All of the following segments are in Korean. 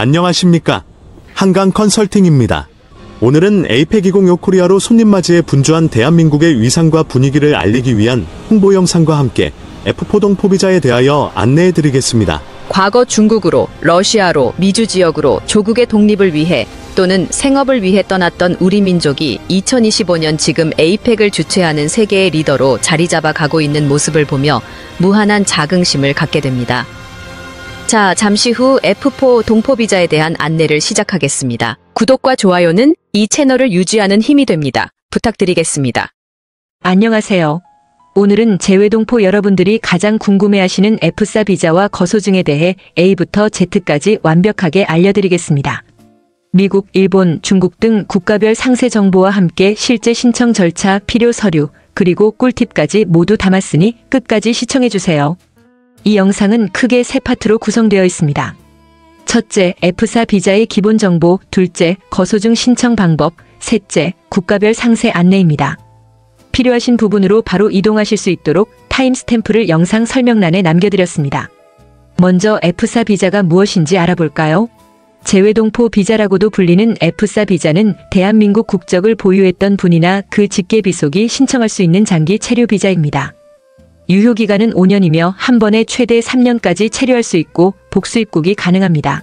안녕하십니까. 한강 컨설팅입니다. 오늘은 에이펙 2025 코리아로 손님 맞이에 분주한 대한민국의 위상과 분위기를 알리기 위한 홍보 영상과 함께 F4 동포비자에 대하여 안내해 드리겠습니다. 과거 중국으로, 러시아로, 미주 지역으로 조국의 독립을 위해 또는 생업을 위해 떠났던 우리 민족이 2025년 지금 에이펙을 주최하는 세계의 리더로 자리 잡아 가고 있는 모습을 보며 무한한 자긍심을 갖게 됩니다. 자, 잠시 후 F4 동포비자에 대한 안내를 시작하겠습니다. 구독과 좋아요는 이 채널을 유지하는 힘이 됩니다. 부탁드리겠습니다. 안녕하세요. 오늘은 재외동포 여러분들이 가장 궁금해하시는 F4 비자와 거소증에 대해 A부터 Z까지 완벽하게 알려드리겠습니다. 미국, 일본, 중국 등 국가별 상세 정보와 함께 실제 신청 절차, 필요 서류, 그리고 꿀팁까지 모두 담았으니 끝까지 시청해주세요. 이 영상은 크게 세 파트로 구성되어 있습니다. 첫째, F4 비자의 기본 정보, 둘째, 거소증 신청 방법, 셋째, 국가별 상세 안내입니다. 필요하신 부분으로 바로 이동하실 수 있도록 타임스탬프를 영상 설명란에 남겨드렸습니다. 먼저 F4 비자가 무엇인지 알아볼까요? 재외동포 비자라고도 불리는 F4 비자는 대한민국 국적을 보유했던 분이나 그 직계비속이 신청할 수 있는 장기 체류 비자입니다. 유효기간은 5년이며 한 번에 최대 3년까지 체류할 수 있고 복수 입국이 가능합니다.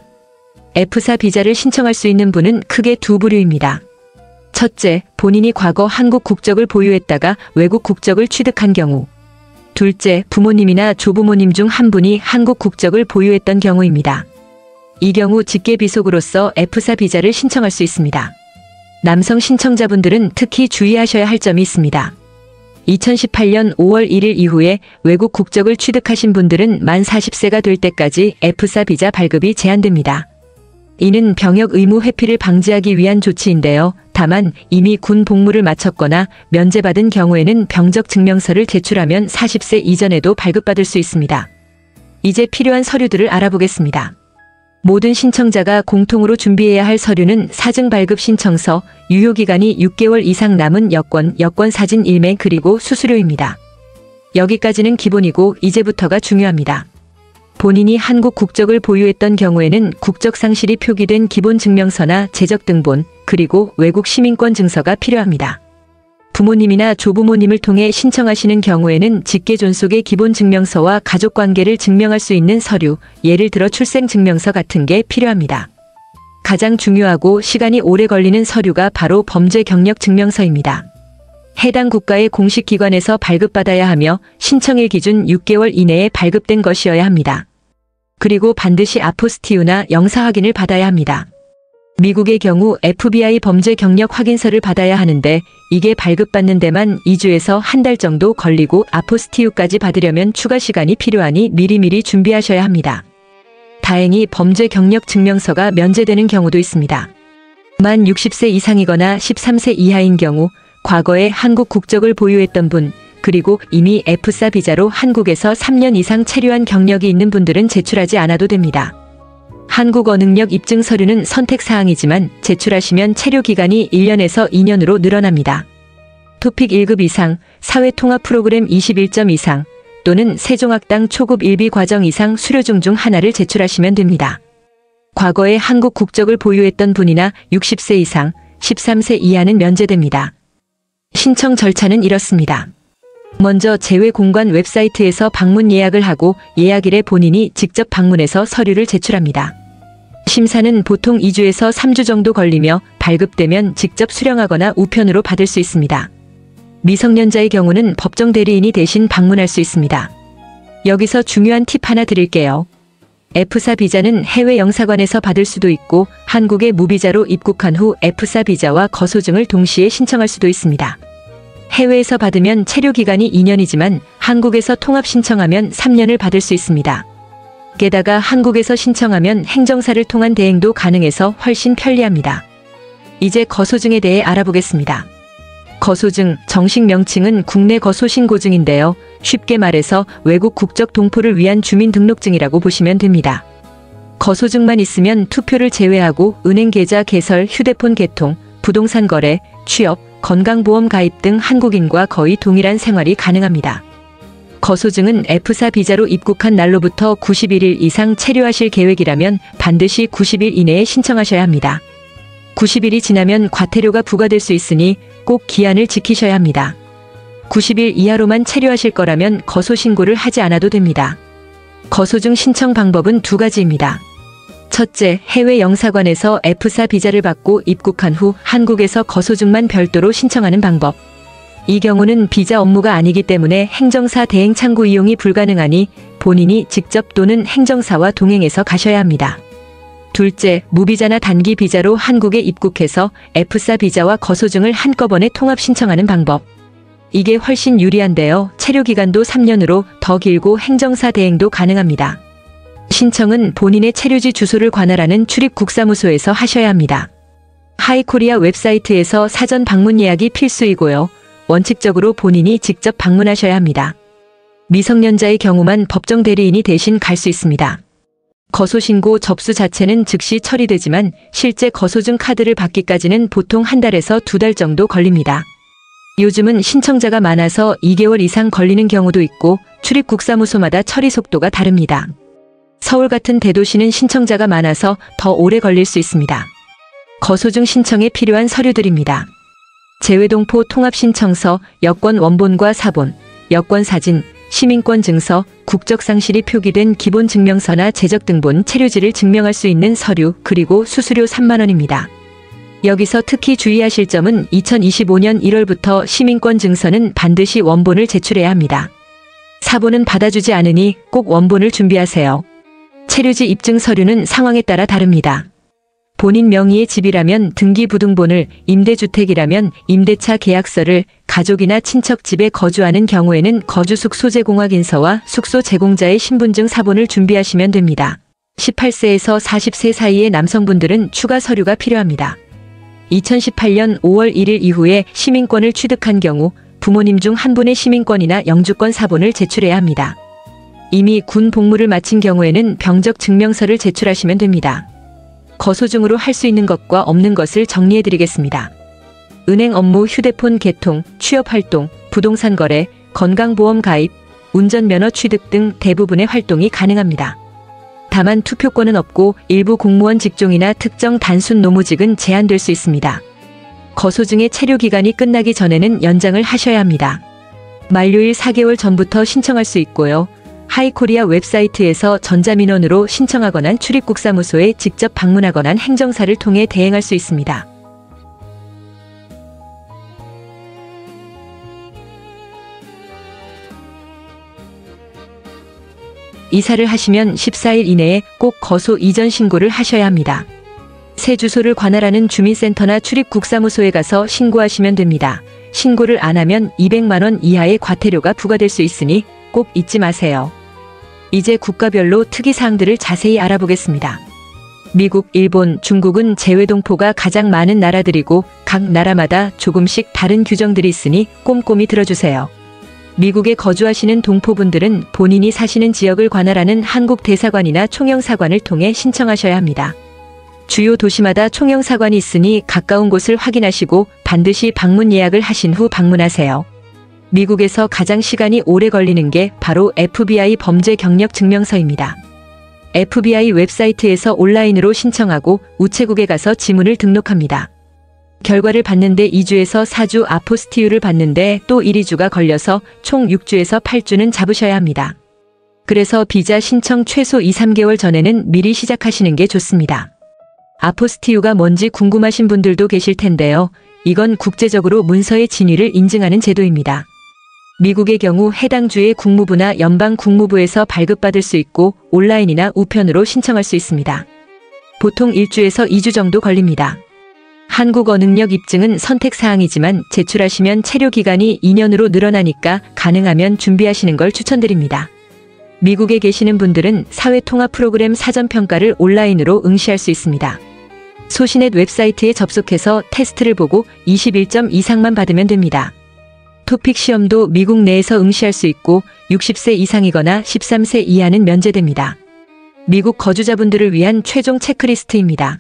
F4 비자를 신청할 수 있는 분은 크게 두 부류입니다. 첫째, 본인이 과거 한국 국적을 보유했다가 외국 국적을 취득한 경우. 둘째, 부모님이나 조부모님 중 한 분이 한국 국적을 보유했던 경우입니다. 이 경우 직계비속으로서 F4 비자를 신청할 수 있습니다. 남성 신청자분들은 특히 주의하셔야 할 점이 있습니다. 2018년 5월 1일 이후에 외국 국적을 취득하신 분들은 만 40세가 될 때까지 F4 비자 발급이 제한됩니다. 이는 병역 의무 회피를 방지하기 위한 조치인데요. 다만 이미 군 복무를 마쳤거나 면제받은 경우에는 병적 증명서를 제출하면 40세 이전에도 발급받을 수 있습니다. 이제 필요한 서류들을 알아보겠습니다. 모든 신청자가 공통으로 준비해야 할 서류는 사증 발급 신청서, 유효기간이 6개월 이상 남은 여권 사진 일매 그리고 수수료입니다. 여기까지는 기본이고 이제부터가 중요합니다. 본인이 한국 국적을 보유했던 경우에는 국적 상실이 표기된 기본 증명서나 재적 등본, 그리고 외국 시민권 증서가 필요합니다. 부모님이나 조부모님을 통해 신청하시는 경우에는 직계 존속의 기본 증명서와 가족관계를 증명할 수 있는 서류, 예를 들어 출생증명서 같은 게 필요합니다. 가장 중요하고 시간이 오래 걸리는 서류가 바로 범죄 경력 증명서입니다. 해당 국가의 공식 기관에서 발급받아야 하며 신청일 기준 6개월 이내에 발급된 것이어야 합니다. 그리고 반드시 아포스티유나 영사 확인을 받아야 합니다. 미국의 경우 FBI 범죄 경력 확인서를 받아야 하는데 이게 발급받는 데만 2주에서 한 달 정도 걸리고 아포스티유까지 받으려면 추가 시간이 필요하니 미리미리 준비하셔야 합니다. 다행히 범죄 경력 증명서가 면제되는 경우도 있습니다. 만 60세 이상이거나 13세 이하인 경우, 과거에 한국 국적을 보유했던 분, 그리고 이미 F4 비자로 한국에서 3년 이상 체류한 경력이 있는 분들은 제출하지 않아도 됩니다. 한국어 능력 입증 서류는 선택사항이지만 제출하시면 체류 기간이 1년에서 2년으로 늘어납니다. 토픽 1급 이상, 사회통합 프로그램 21점 이상, 또는 세종학당 초급 1비 과정 이상 수료증 중 하나를 제출하시면 됩니다. 과거에 한국 국적을 보유했던 분이나 60세 이상, 13세 이하는 면제됩니다. 신청 절차는 이렇습니다. 먼저 재외공관 웹사이트에서 방문 예약을 하고 예약일에 본인이 직접 방문해서 서류를 제출합니다. 심사는 보통 2주에서 3주 정도 걸리며 발급되면 직접 수령하거나 우편으로 받을 수 있습니다. 미성년자의 경우는 법정 대리인이 대신 방문할 수 있습니다. 여기서 중요한 팁 하나 드릴게요. F4 비자는 해외 영사관에서 받을 수도 있고 한국에 무비자로 입국한 후 F4 비자와 거소증을 동시에 신청할 수도 있습니다. 해외에서 받으면 체류 기간이 2년이지만 한국에서 통합 신청하면 3년을 받을 수 있습니다. 게다가 한국에서 신청하면 행정사를 통한 대행도 가능해서 훨씬 편리합니다. 이제 거소증에 대해 알아보겠습니다. 거소증, 정식 명칭은 국내 거소신고증인데요. 쉽게 말해서 외국 국적 동포를 위한 주민등록증이라고 보시면 됩니다. 거소증만 있으면 투표를 제외하고 은행 계좌 개설, 휴대폰 개통, 부동산 거래, 취업, 건강보험 가입 등 한국인과 거의 동일한 생활이 가능합니다. 거소증은 F4 비자로 입국한 날로부터 91일 이상 체류하실 계획이라면 반드시 90일 이내에 신청하셔야 합니다. 90일이 지나면 과태료가 부과될 수 있으니 꼭 기한을 지키셔야 합니다. 90일 이하로만 체류하실 거라면 거소 신고를 하지 않아도 됩니다. 거소증 신청 방법은 두 가지입니다. 첫째, 해외 영사관에서 F4 비자를 받고 입국한 후 한국에서 거소증만 별도로 신청하는 방법. 이 경우는 비자 업무가 아니기 때문에 행정사 대행 창구 이용이 불가능하니 본인이 직접 또는 행정사와 동행해서 가셔야 합니다. 둘째, 무비자나 단기 비자로 한국에 입국해서 F4 비자와 거소증을 한꺼번에 통합 신청하는 방법. 이게 훨씬 유리한데요. 체류 기간도 3년으로 더 길고 행정사 대행도 가능합니다. 신청은 본인의 체류지 주소를 관할하는 출입국사무소에서 하셔야 합니다. 하이코리아 웹사이트에서 사전 방문 예약이 필수이고요. 원칙적으로 본인이 직접 방문하셔야 합니다. 미성년자의 경우만 법정 대리인이 대신 갈 수 있습니다. 거소신고 접수 자체는 즉시 처리되지만 실제 거소증 카드를 받기까지는 보통 한 달에서 두 달 정도 걸립니다. 요즘은 신청자가 많아서 2개월 이상 걸리는 경우도 있고 출입국사무소마다 처리 속도가 다릅니다. 서울 같은 대도시는 신청자가 많아서 더 오래 걸릴 수 있습니다. 거소증 신청에 필요한 서류들입니다. 재외동포 통합신청서, 여권 원본과 사본, 여권 사진, 시민권 증서, 국적상실이 표기된 기본증명서나 재적등본 체류지를 증명할 수 있는 서류, 그리고 수수료 3만 원입니다. 여기서 특히 주의하실 점은 2025년 1월부터 시민권 증서는 반드시 원본을 제출해야 합니다. 사본은 받아주지 않으니 꼭 원본을 준비하세요. 체류지 입증 서류는 상황에 따라 다릅니다. 본인 명의의 집이라면 등기부등본을, 임대주택이라면 임대차 계약서를, 가족이나 친척 집에 거주하는 경우에는 거주숙소 제공확인서와 숙소 제공자의 신분증 사본을 준비하시면 됩니다. 18세에서 40세 사이의 남성분들은 추가 서류가 필요합니다. 2018년 5월 1일 이후에 시민권을 취득한 경우 부모님 중 한 분의 시민권이나 영주권 사본을 제출해야 합니다. 이미 군 복무를 마친 경우에는 병적 증명서를 제출하시면 됩니다. 거소증으로 할 수 있는 것과 없는 것을 정리해드리겠습니다. 은행 업무, 휴대폰 개통, 취업활동, 부동산 거래, 건강보험 가입, 운전면허 취득 등 대부분의 활동이 가능합니다. 다만 투표권은 없고 일부 공무원 직종이나 특정 단순 노무직은 제한될 수 있습니다. 거소증의 체류 기간이 끝나기 전에는 연장을 하셔야 합니다. 만료일 4개월 전부터 신청할 수 있고요. 하이코리아 웹사이트에서 전자민원으로 신청하거나 출입국사무소에 직접 방문하거나 행정사를 통해 대행할 수 있습니다. 이사를 하시면 14일 이내에 꼭 거소 이전 신고를 하셔야 합니다. 새 주소를 관할하는 주민센터나 출입국사무소에 가서 신고하시면 됩니다. 신고를 안 하면 200만 원 이하의 과태료가 부과될 수 있으니 꼭 잊지 마세요. 이제 국가별로 특이사항들을 자세히 알아보겠습니다. 미국, 일본, 중국은 재외동포가 가장 많은 나라들이고 각 나라마다 조금씩 다른 규정들이 있으니 꼼꼼히 들어주세요. 미국에 거주하시는 동포분들은 본인이 사시는 지역을 관할하는 한국 대사관이나 총영사관을 통해 신청하셔야 합니다. 주요 도시마다 총영사관이 있으니 가까운 곳을 확인하시고 반드시 방문 예약을 하신 후 방문하세요. 미국에서 가장 시간이 오래 걸리는 게 바로 FBI 범죄 경력 증명서입니다. FBI 웹사이트에서 온라인으로 신청하고 우체국에 가서 지문을 등록합니다. 결과를 받는데 2주에서 4주, 아포스티유를 받는데 또 1, 2주가 걸려서 총 6주에서 8주는 잡으셔야 합니다. 그래서 비자 신청 최소 2, 3개월 전에는 미리 시작하시는 게 좋습니다. 아포스티유가 뭔지 궁금하신 분들도 계실 텐데요. 이건 국제적으로 문서의 진위를 인증하는 제도입니다. 미국의 경우 해당 주의 국무부나 연방 국무부에서 발급받을 수 있고 온라인이나 우편으로 신청할 수 있습니다. 보통 1주에서 2주 정도 걸립니다. 한국어 능력 입증은 선택사항이지만 제출하시면 체류 기간이 2년으로 늘어나니까 가능하면 준비하시는 걸 추천드립니다. 미국에 계시는 분들은 사회통합 프로그램 사전평가를 온라인으로 응시할 수 있습니다. 소시넷 웹사이트에 접속해서 테스트를 보고 21점 이상만 받으면 됩니다. 토픽 시험도 미국 내에서 응시할 수 있고 60세 이상이거나 13세 이하는 면제됩니다. 미국 거주자분들을 위한 최종 체크리스트입니다.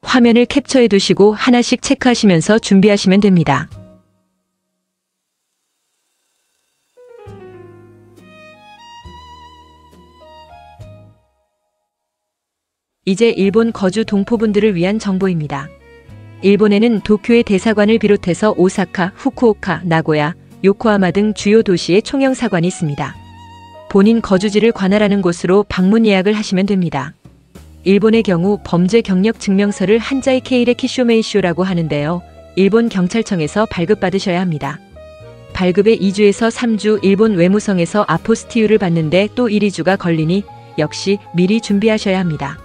화면을 캡처해 두시고 하나씩 체크하시면서 준비하시면 됩니다. 이제 일본 거주 동포분들을 위한 정보입니다. 일본에는 도쿄의 대사관을 비롯해서 오사카, 후쿠오카, 나고야, 요코하마 등 주요 도시의 총영사관이 있습니다. 본인 거주지를 관할하는 곳으로 방문 예약을 하시면 됩니다. 일본의 경우 범죄 경력 증명서를 한자의 케이레 키쇼메이쇼라고 하는데요. 일본 경찰청에서 발급받으셔야 합니다. 발급에 2주에서 3주 일본 외무성에서 아포스티유를 받는데 또 1~2주가 걸리니 역시 미리 준비하셔야 합니다.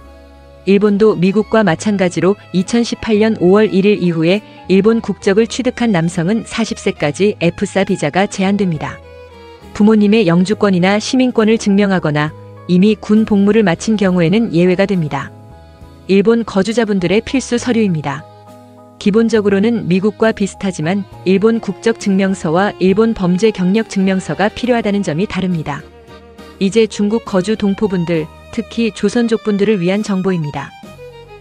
일본도 미국과 마찬가지로 2018년 5월 1일 이후에 일본 국적을 취득한 남성은 40세까지 F4 비자가 제한됩니다. 부모님의 영주권이나 시민권을 증명하거나 이미 군 복무를 마친 경우에는 예외가 됩니다. 일본 거주자분들의 필수 서류입니다. 기본적으로는 미국과 비슷하지만 일본 국적 증명서와 일본 범죄 경력 증명서가 필요하다는 점이 다릅니다. 이제 중국 거주 동포분들, 특히 조선족분들을 위한 정보입니다.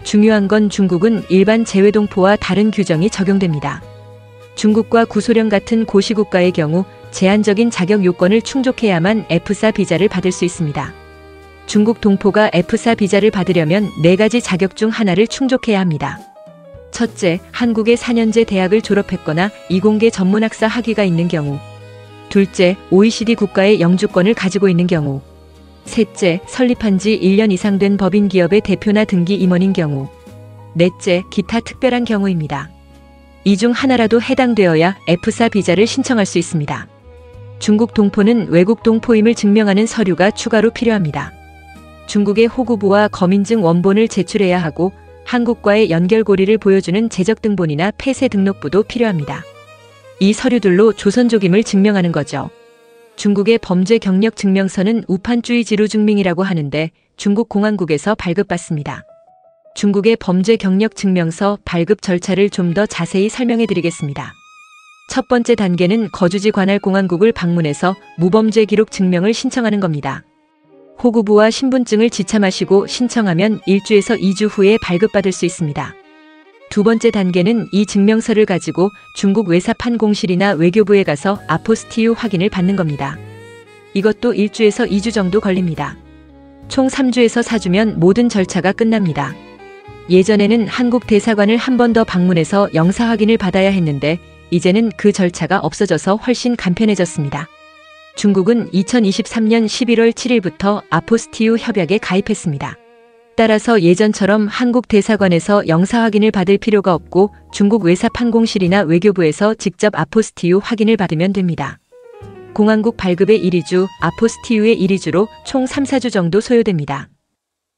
중요한 건 중국은 일반 재외동포와 다른 규정이 적용됩니다. 중국과 구소련 같은 고시국가의 경우 제한적인 자격 요건을 충족해야만 F4 비자를 받을 수 있습니다. 중국 동포가 F4 비자를 받으려면 4가지 자격 중 하나를 충족해야 합니다. 첫째, 한국의 4년제 대학을 졸업했거나 이공계 전문학사 학위가 있는 경우. 둘째, OECD 국가의 영주권을 가지고 있는 경우. 셋째, 설립한 지 1년 이상 된 법인 기업의 대표나 등기 임원인 경우. 넷째, 기타 특별한 경우입니다. 이 중 하나라도 해당되어야 F4 비자를 신청할 수 있습니다. 중국 동포는 외국 동포임을 증명하는 서류가 추가로 필요합니다. 중국의 호구부와 거민증 원본을 제출해야 하고 한국과의 연결고리를 보여주는 재적등본이나 폐쇄 등록부도 필요합니다. 이 서류들로 조선족임을 증명하는 거죠. 중국의 범죄 경력 증명서는 우판주의 지루증명이라고 하는데 중국 공안국에서 발급받습니다. 중국의 범죄 경력 증명서 발급 절차를 좀 더 자세히 설명해 드리겠습니다. 첫 번째 단계는 거주지 관할 공안국을 방문해서 무범죄 기록 증명을 신청하는 겁니다. 호구부와 신분증을 지참하시고 신청하면 1주에서 2주 후에 발급받을 수 있습니다. 두 번째 단계는 이 증명서를 가지고 중국 외사판 공실이나 외교부에 가서 아포스티유 확인을 받는 겁니다. 이것도 1주에서 2주 정도 걸립니다. 총 3주에서 4주면 모든 절차가 끝납니다. 예전에는 한국 대사관을 한 번 더 방문해서 영사 확인을 받아야 했는데 이제는 그 절차가 없어져서 훨씬 간편해졌습니다. 중국은 2023년 11월 7일부터 아포스티유 협약에 가입했습니다. 따라서 예전처럼 한국 대사관에서 영사 확인을 받을 필요가 없고 중국 외사판공실이나 외교부에서 직접 아포스티유 확인을 받으면 됩니다. 공안국 발급의 1~2주, 아포스티유의 1~2주로 총 3~4주 정도 소요됩니다.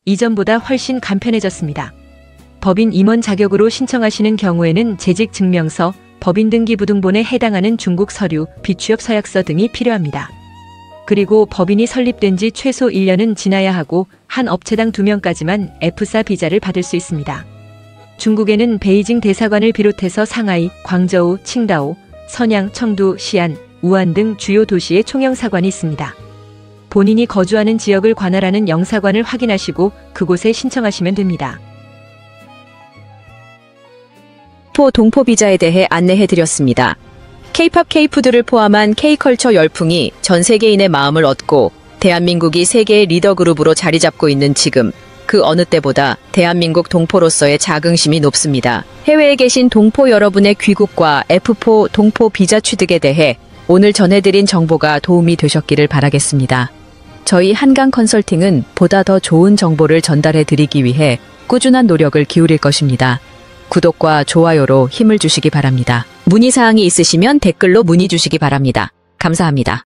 이전보다 훨씬 간편해졌습니다. 법인 임원 자격으로 신청하시는 경우에는 재직증명서, 법인등기부등본에 해당하는 중국 서류, 비취업 서약서 등이 필요합니다. 그리고 법인이 설립된 지 최소 1년은 지나야 하고 한 업체당 2명까지만 F4 비자를 받을 수 있습니다. 중국에는 베이징 대사관을 비롯해서 상하이, 광저우, 칭다오, 선양, 청두, 시안, 우한 등 주요 도시의 총영사관이 있습니다. 본인이 거주하는 지역을 관할하는 영사관을 확인하시고 그곳에 신청하시면 됩니다. 동포 비자에 대해 안내해드렸습니다. K-팝, K-푸드를 포함한 K-컬처 열풍이 전 세계인의 마음을 얻고 대한민국이 세계의 리더 그룹으로 자리 잡고 있는 지금 그 어느 때보다 대한민국 동포로서의 자긍심이 높습니다. 해외에 계신 동포 여러분의 귀국과 F4 동포 비자 취득에 대해 오늘 전해드린 정보가 도움이 되셨기를 바라겠습니다. 저희 한강 컨설팅은 보다 더 좋은 정보를 전달해드리기 위해 꾸준한 노력을 기울일 것입니다. 구독과 좋아요로 힘을 주시기 바랍니다. 문의사항이 있으시면 댓글로 문의 주시기 바랍니다. 감사합니다.